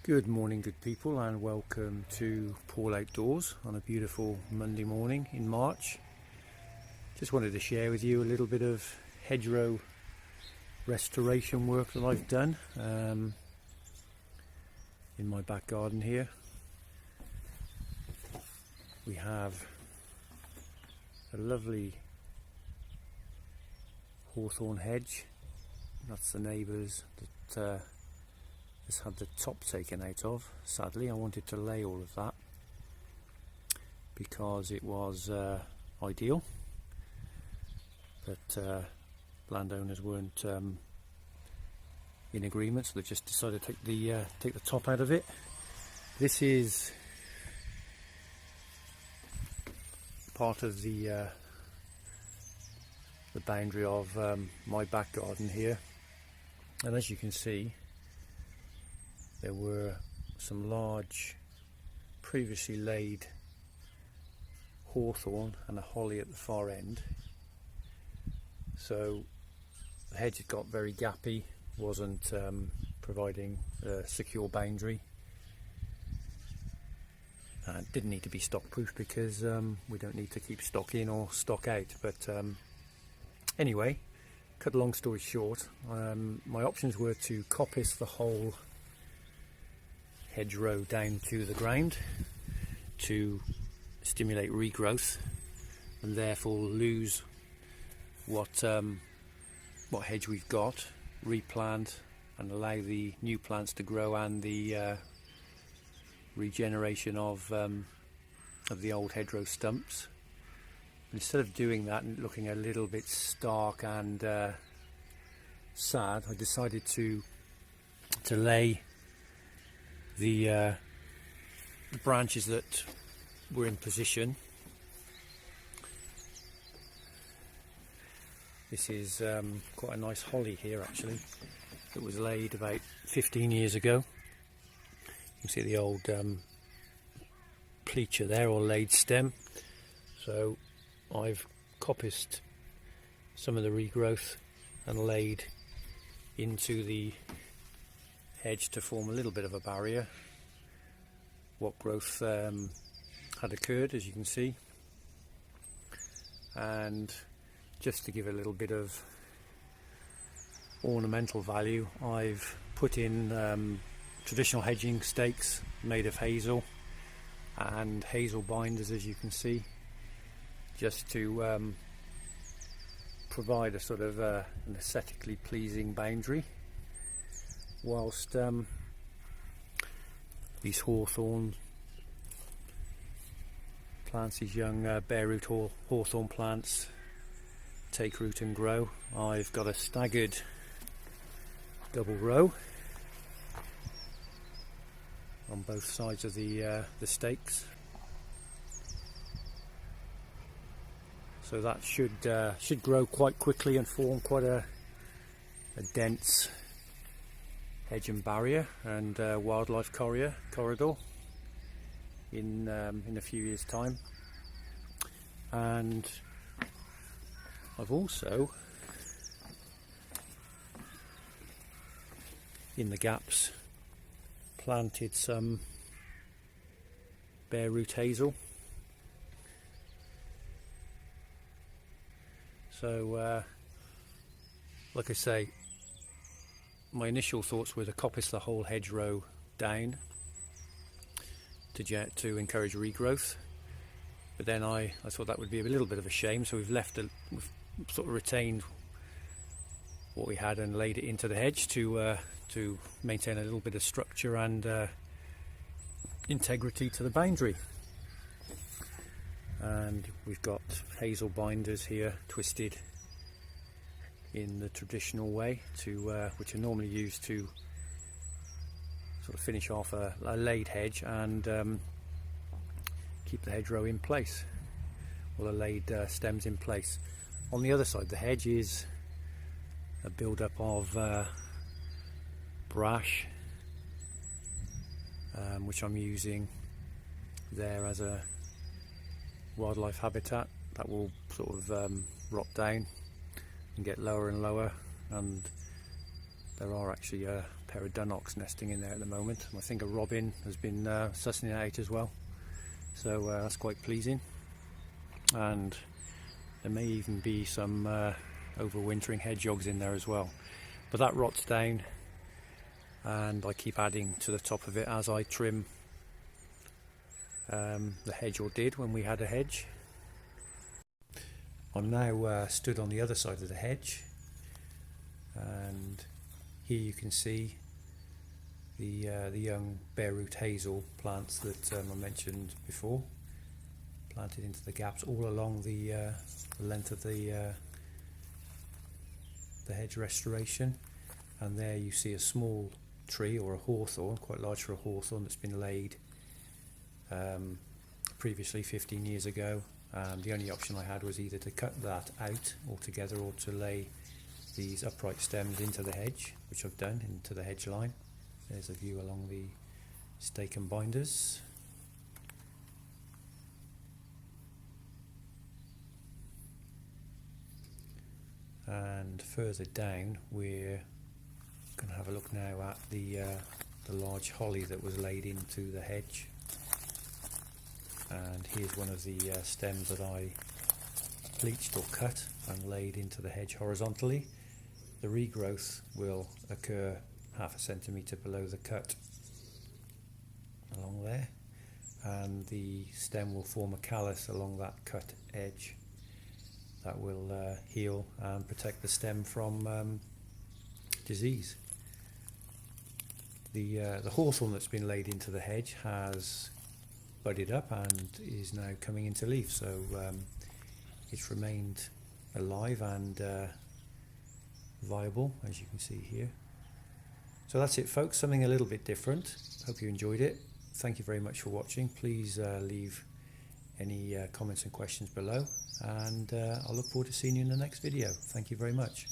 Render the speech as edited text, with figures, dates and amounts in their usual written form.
Good morning, good people, and welcome to Paul Outdoors on a beautiful Monday morning in March. Just wanted to share with you a little bit of hedgerow restoration work that I've done in my back garden here. We have a lovely hawthorn hedge. That's the neighbours that has had the top taken out of. Sadly, I wanted to lay all of that because it was ideal, but landowners weren't in agreement, so they just decided to take the top out of it. This is part of the boundary of my back garden here, and as you can see, there were some large previously laid hawthorn and a holly at the far end, so the hedge had got very gappy, wasn't providing a secure boundary, and didn't need to be stock proof because we don't need to keep stock in or stock out. But anyway, cut a long story short, my options were to coppice the whole hedgerow down to the ground to stimulate regrowth and therefore lose what hedge we've got, replant and allow the new plants to grow and the regeneration of the old hedgerow stumps. Instead of doing that and looking a little bit stark and sad, I decided to lay the branches that were in position. This is quite a nice holly here actually. It was laid about 15 years ago. You can see the old pleacher there, or laid stem. So I've coppiced some of the regrowth and laid into the hedge to form a little bit of a barrier. What growth had occurred, as you can see, and just to give a little bit of ornamental value, I've put in traditional hedging stakes made of hazel and hazel binders, as you can see, just to provide a sort of an aesthetically pleasing boundary, whilst these hawthorn plants, these young bare root hawthorn plants, take root and grow. I've got a staggered double row on both sides of the stakes, so that should grow quite quickly and form quite a dense hedge and barrier and wildlife corridor in a few years' time. And I've also, in the gaps, planted some bare root hazel. So like I say, my initial thoughts were to coppice the whole hedgerow down to encourage regrowth, but then I thought that would be a little bit of a shame, so we've sort of retained what we had and laid it into the hedge to maintain a little bit of structure and integrity to the boundary. And we've got hazel binders here twisted in the traditional way, which are normally used to sort of finish off a laid hedge and keep the hedgerow in place, or the laid stems in place. On the other side of the hedge is a build-up of brash, which I'm using there as a wildlife habitat that will sort of rot down and get lower and lower, and there are actually pair of dunnocks nesting in there at the moment. I think a robin has been sussing it out as well, so that's quite pleasing. And there may even be some overwintering hedgehogs in there as well, but that rots down, and I keep adding to the top of it as I trim the hedge, or did when we had a hedge. I'm now stood on the other side of the hedge, and here you can see the young bare root hazel plants that I mentioned before, planted into the gaps all along the length of the hedge restoration. And there you see a small tree, or a hawthorn, quite large for a hawthorn, that's been laid previously 15 years ago. The only option I had was either to cut that out altogether or to lay these upright stems into the hedge, which I've done, into the hedge line. There's a view along the stake and binders. And further down we're going to have a look now at the large holly that was laid into the hedge. And here's one of the stems that I bleached or cut and laid into the hedge horizontally. The regrowth will occur 1/2 centimetre below the cut along there, and the stem will form a callus along that cut edge that will heal and protect the stem from disease. The hawthorn that's been laid into the hedge has budded up and is now coming into leaf, so it's remained alive and viable, as you can see here. So that's it, folks, something a little bit different. Hope you enjoyed it. Thank you very much for watching. Please leave any comments and questions below, and I'll look forward to seeing you in the next video. Thank you very much.